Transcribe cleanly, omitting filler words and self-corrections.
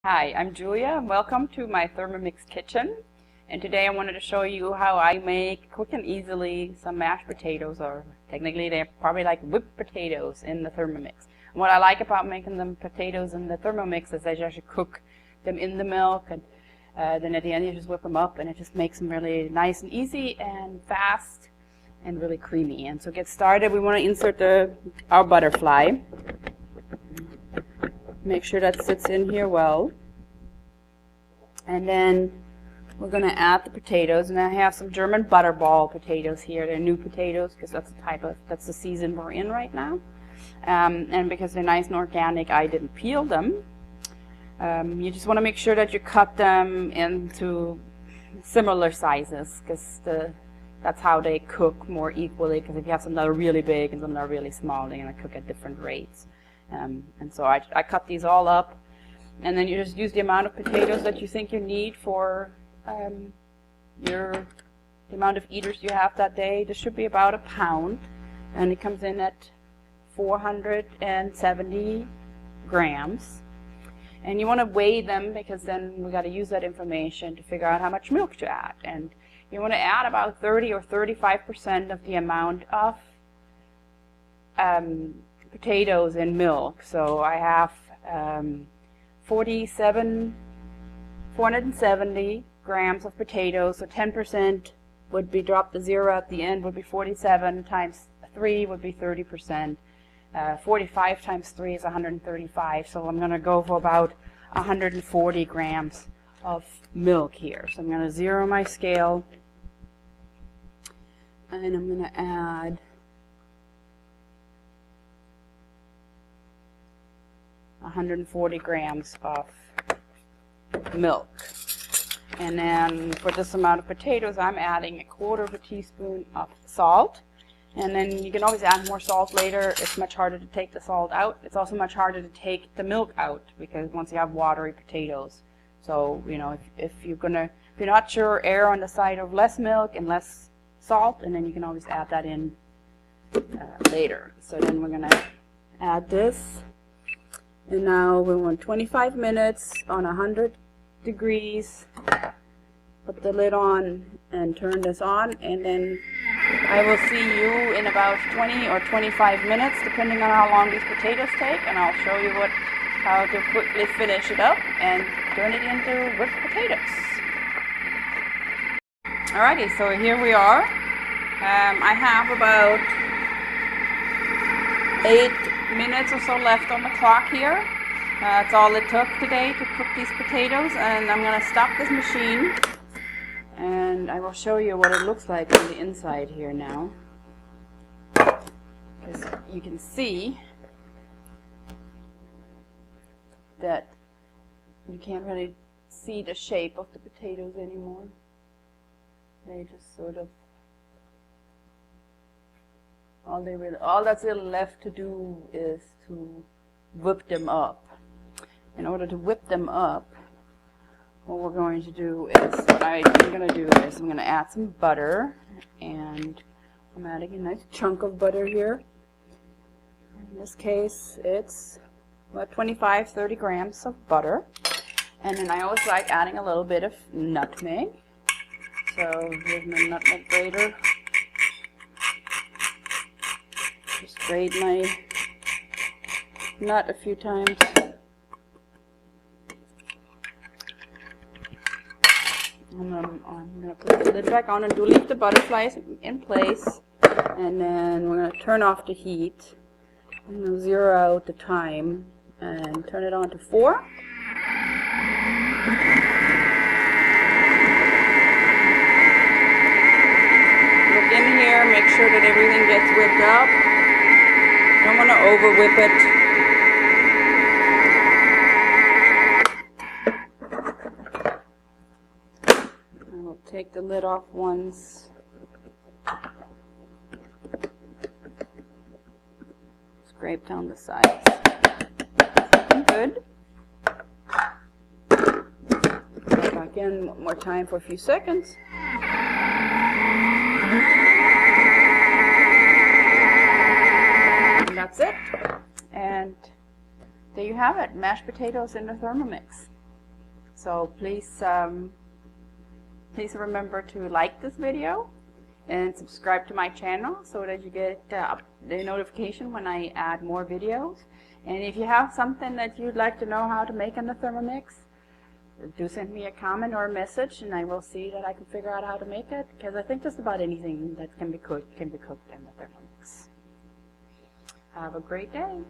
Hi, I'm Julia and welcome to my Thermomix kitchen. And today I wanted to show you how I make quick and easily some mashed potatoes, or technically they're probably like whipped potatoes in the Thermomix. And what I like about making them potatoes in the Thermomix is that you actually cook them in the milk, and then at the end you just whip them up, and it just makes them really nice and easy and fast and really creamy. And so to get started, we want to insert our butterfly. Make sure that sits in here well. And then we're going to add the potatoes. And I have some German butterball potatoes here. They're new potatoes because that's the season we're in right now. And because they're nice and organic, I didn't peel them. You just want to make sure that you cut them into similar sizes, because that's how they cook more equally. Because if you have some that are really big and some that are really small, they're going to cook at different rates. And so I cut these all up, and then you just use the amount of potatoes that you think you need for the amount of eaters you have that day. This should be about a pound, and it comes in at 470 grams. And you want to weigh them, because then we got to use that information to figure out how much milk to add. And you want to add about 30 or 35% of the amount of potatoes in milk. So I have 470 grams of potatoes, so 10% would be, drop the zero at the end, would be 47, times 3 would be 30%. 45 times 3 is 135, so I'm going to go for about 140 grams of milk here. So I'm going to zero my scale, and I'm going to add 140 grams of milk. And then for this amount of potatoes, I'm adding 1/4 teaspoon of salt. And then you can always add more salt later. It's much harder to take the salt out. It's also much harder to take the milk out, because once you have watery potatoes. So, you know, if you're not sure, err on the side of less milk and less salt, and then you can always add that in later. So then we're going to add this. And now we want 25 minutes on 100 degrees. Put the lid on and turn this on, and then I will see you in about 20 or 25 minutes, depending on how long these potatoes take, and I'll show you how to quickly finish it up and turn it into whipped potatoes. Alrighty, so here we are. I have about 8 minutes or so left on the clock here. That's all it took today to cook these potatoes, and I'm going to stop this machine and I will show you what it looks like on the inside here now, because you can see that you can't really see the shape of the potatoes anymore. They just sort of, all that's really left to do is to whip them up. In order to whip them up, what we're going to do is, I'm going to add some butter, and I'm adding a nice chunk of butter here. In this case, it's about 25-30 grams of butter. And then I always like adding a little bit of nutmeg. So here's my nutmeg grater. Just grate my nut a few times. I'm going to put the lid back on and leave the butterflies in place. And then we're going to turn off the heat. I'm going to zero out the time and turn it on to 4. Look in here, make sure that everything gets whipped up. Don't want to over whip it. Take the lid off once. Scrape down the sides. Good. Go back in one more time for a few seconds. And that's it. And there you have it, mashed potatoes in the Thermomix. So please, please remember to like this video and subscribe to my channel so that you get the notification when I add more videos. And if you have something that you'd like to know how to make in the Thermomix, do send me a comment or a message, and I will see that I can figure out how to make it, because I think just about anything that can be cooked in the Thermomix. Have a great day.